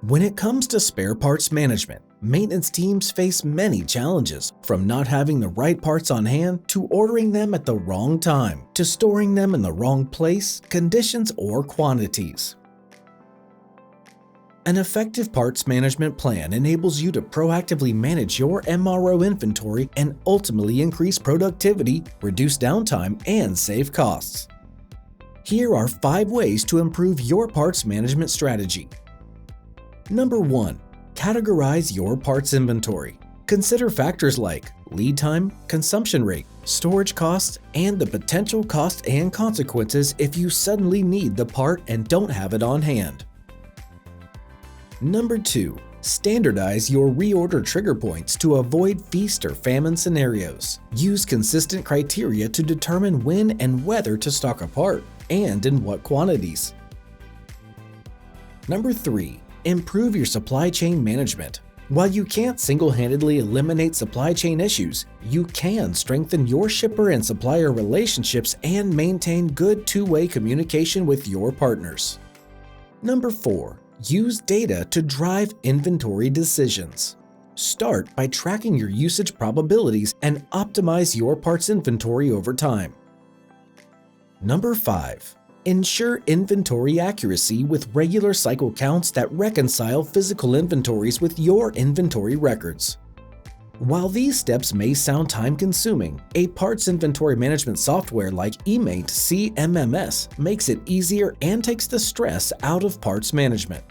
When it comes to spare parts management, maintenance teams face many challenges, from not having the right parts on hand to ordering them at the wrong time, to storing them in the wrong place, conditions, or quantities. An effective parts management plan enables you to proactively manage your MRO inventory and ultimately increase productivity, reduce downtime, and save costs. Here are 5 ways to improve your parts management strategy. Number 1. Categorize your parts inventory. Consider factors like lead time, consumption rate, storage costs, and the potential costs and consequences if you suddenly need the part and don't have it on hand. Number 2. Standardize your reorder trigger points to avoid feast or famine scenarios. Use consistent criteria to determine when and whether to stock a part, and in what quantities. Number 3. Improve your supply chain management. While you can't single-handedly eliminate supply chain issues, you can strengthen your shipper and supplier relationships and maintain good two-way communication with your partners. Number 4. Use data to drive inventory decisions. Start by tracking your usage probabilities and optimize your parts inventory over time. Number 5. Ensure inventory accuracy with regular cycle counts that reconcile physical inventories with your inventory records. While these steps may sound time-consuming, a parts inventory management software like eMaint CMMS makes it easier and takes the stress out of parts management.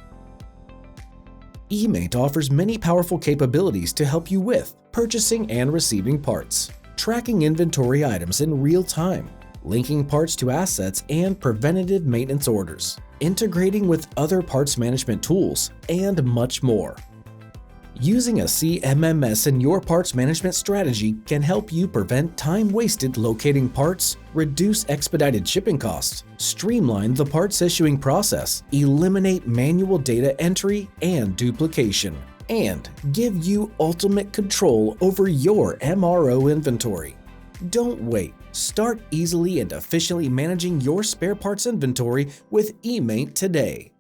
eMaint offers many powerful capabilities to help you with purchasing and receiving parts, tracking inventory items in real time, linking parts to assets and preventative maintenance orders, integrating with other parts management tools, and much more. Using a CMMS in your parts management strategy can help you prevent time wasted locating parts, reduce expedited shipping costs, streamline the parts issuing process, eliminate manual data entry and duplication, and give you ultimate control over your MRO inventory. Don't wait. Start easily and efficiently managing your spare parts inventory with eMaint today.